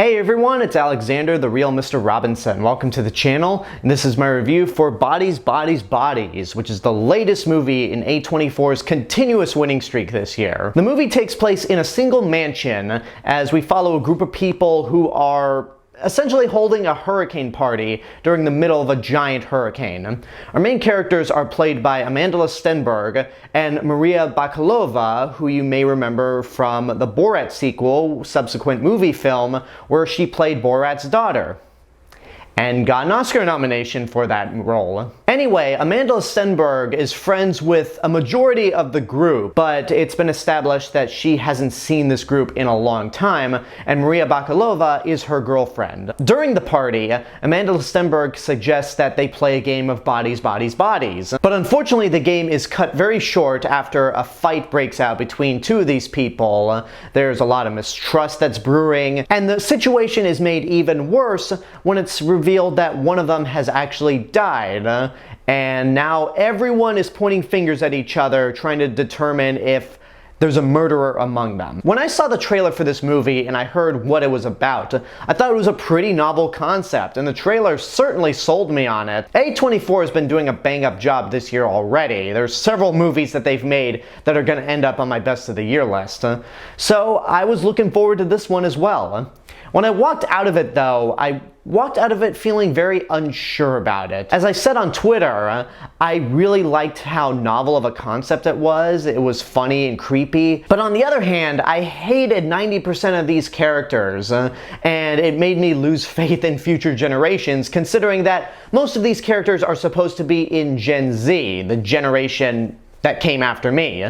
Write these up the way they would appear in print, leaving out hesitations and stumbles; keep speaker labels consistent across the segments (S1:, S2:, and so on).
S1: Hey everyone, it's Alexander, the real Mr. Robinson. Welcome to the channel, and this is my review for Bodies, Bodies, Bodies, which is the latest movie in A24's continuous winning streak this year. The movie takes place in a single mansion as we follow a group of people who are essentially holding a hurricane party during the middle of a giant hurricane. Our main characters are played by Amandla Stenberg and Maria Bakalova, who you may remember from the Borat sequel, subsequent movie film, where she played Borat's daughter and got an Oscar nomination for that role. Anyway, Amandla Stenberg is friends with a majority of the group, but it's been established that she hasn't seen this group in a long time, and Maria Bakalova is her girlfriend. During the party, Amandla Stenberg suggests that they play a game of Bodies, Bodies, Bodies. But unfortunately, the game is cut very short after a fight breaks out between two of these people. There's a lot of mistrust that's brewing, and the situation is made even worse when it's revealed that one of them has actually died, and now everyone is pointing fingers at each other trying to determine if there's a murderer among them. When I saw the trailer for this movie and I heard what it was about, I thought it was a pretty novel concept, and the trailer certainly sold me on it. A24 has been doing a bang-up job this year already. There's several movies that they've made that are going to end up on my best of the year list. So I was looking forward to this one as well. When I walked out of it though, I walked out of it feeling very unsure about it. As I said on Twitter, I really liked how novel of a concept it was. It was funny and creepy. But on the other hand, I hated 90% of these characters, and it made me lose faith in future generations, considering that most of these characters are supposed to be in Gen Z, the generation that came after me.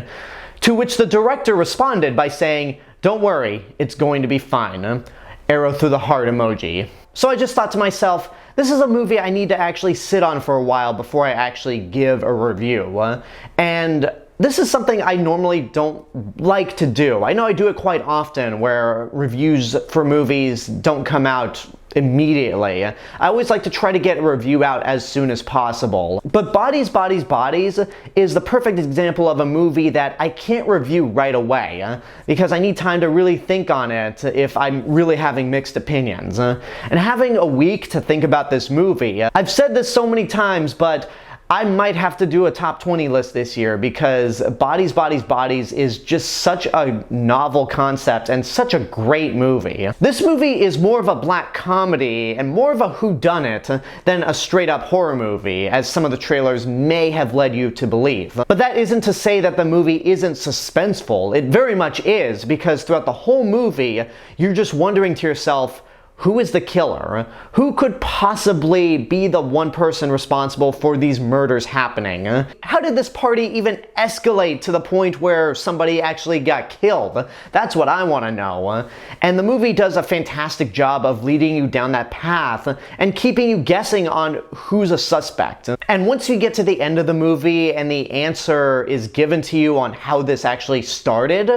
S1: To which the director responded by saying, "Don't worry, it's going to be fine." Arrow through the heart emoji. So I just thought to myself, this is a movie I need to actually sit on for a while before I actually give a review. And this is something I normally don't like to do. I know I do it quite often where reviews for movies don't come out immediately. I always like to try to get a review out as soon as possible. But Bodies, Bodies, Bodies is the perfect example of a movie that I can't review right away because I need time to really think on it if I'm really having mixed opinions. And having a week to think about this movie, I've said this so many times, but I might have to do a top 20 list this year because Bodies, Bodies, Bodies is just such a novel concept and such a great movie. This movie is more of a black comedy and more of a whodunit than a straight up horror movie, as some of the trailers may have led you to believe. But that isn't to say that the movie isn't suspenseful. It very much is, because throughout the whole movie, you're just wondering to yourself, who is the killer? Who could possibly be the one person responsible for these murders happening? How did this party even escalate to the point where somebody actually got killed? That's what I want to know. And the movie does a fantastic job of leading you down that path and keeping you guessing on who's a suspect. And once you get to the end of the movie and the answer is given to you on how this actually started,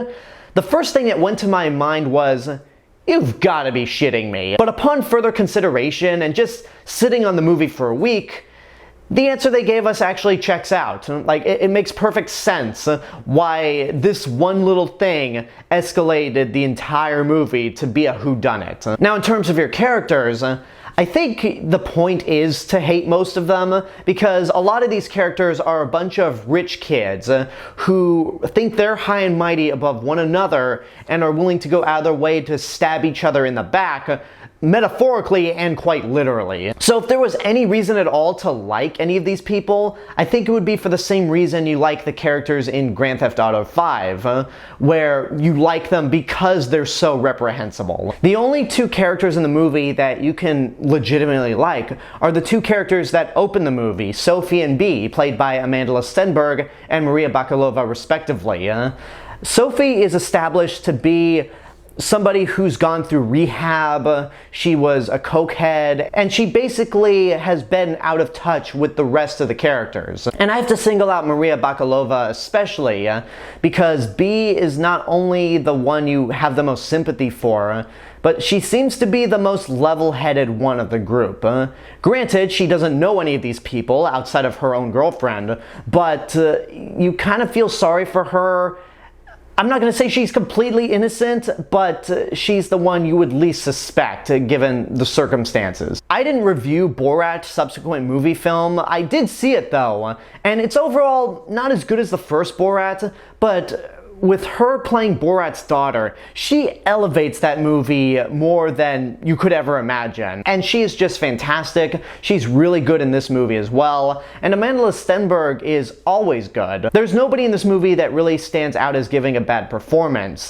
S1: the first thing that went to my mind was, "You've got to be shitting me." But upon further consideration and just sitting on the movie for a week, the answer they gave us actually checks out. Like, it makes perfect sense why this one little thing escalated the entire movie to be a whodunit. Now, in terms of your characters, I think the point is to hate most of them, because a lot of these characters are a bunch of rich kids who think they're high and mighty above one another and are willing to go out of their way to stab each other in the back, metaphorically and quite literally. So if there was any reason at all to like any of these people, I think it would be for the same reason you like the characters in Grand Theft Auto 5, where you like them because they're so reprehensible. The only two characters in the movie that you can legitimately like are the two characters that open the movie, Sophie and Bee, played by Amandla Stenberg and Maria Bakalova respectively. Sophie is established to be somebody who's gone through rehab. She was a cokehead, and she basically has been out of touch with the rest of the characters. And I have to single out Maria Bakalova especially, because B is not only the one you have the most sympathy for, but she seems to be the most level-headed one of the group. Granted, she doesn't know any of these people outside of her own girlfriend, but you kind of feel sorry for her I'm not going to say she's completely innocent, but she's the one you would least suspect given the circumstances. I didn't review Borat's subsequent movie film. I did see it though, and it's overall not as good as the first Borat, but with her playing Borat's daughter, she elevates that movie more than you could ever imagine. And she is just fantastic. She's really good in this movie as well. And Amandla Stenberg is always good. There's nobody in this movie that really stands out as giving a bad performance.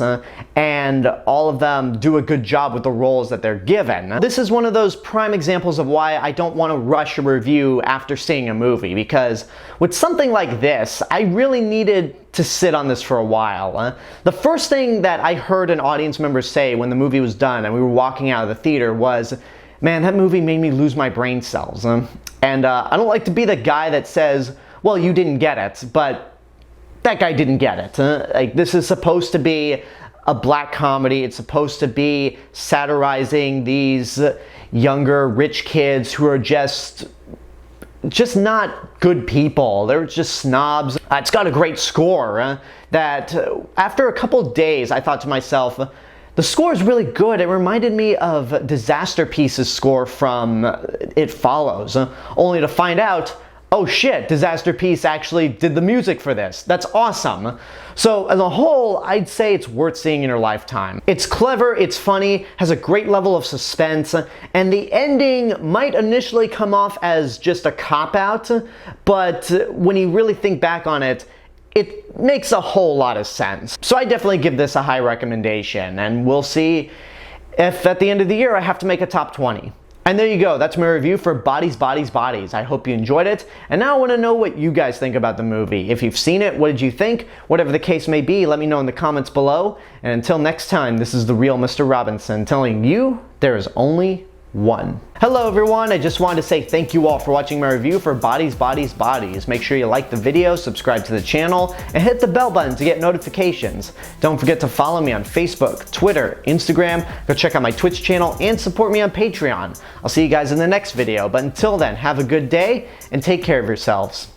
S1: And all of them do a good job with the roles that they're given. This is one of those prime examples of why I don't want to rush a review after seeing a movie, because with something like this, I really needed to sit on this for a while. The first thing that I heard an audience member say when the movie was done and we were walking out of the theater was, man, that movie made me lose my brain cells. And I don't like to be the guy that says, well, you didn't get it, but that guy didn't get it. Like, this is supposed to be a black comedy. It's supposed to be satirizing these younger rich kids who are just not good people. They're just snobs. It's got a great score that after a couple days I thought to myself, the score is really good. It reminded me of Disaster Piece's score from It Follows, only to find out, oh shit, Disaster Piece actually did the music for this. That's awesome. So as a whole, I'd say it's worth seeing in your lifetime. It's clever, it's funny, has a great level of suspense, and the ending might initially come off as just a cop-out, but when you really think back on it, it makes a whole lot of sense. So I definitely give this a high recommendation, and we'll see if at the end of the year I have to make a top 20. And there you go, that's my review for Bodies, Bodies, Bodies. I hope you enjoyed it, and now I want to know what you guys think about the movie. If you've seen it, what did you think? Whatever the case may be, let me know in the comments below. And until next time, this is the real Mr. Robinson telling you there is only one. Hello everyone, I just wanted to say thank you all for watching my review for Bodies, Bodies, Bodies. Make sure you like the video, subscribe to the channel, and hit the bell button to get notifications. Don't forget to follow me on Facebook, Twitter, Instagram, go check out my Twitch channel, and support me on Patreon. I'll see you guys in the next video, but until then, have a good day, and take care of yourselves.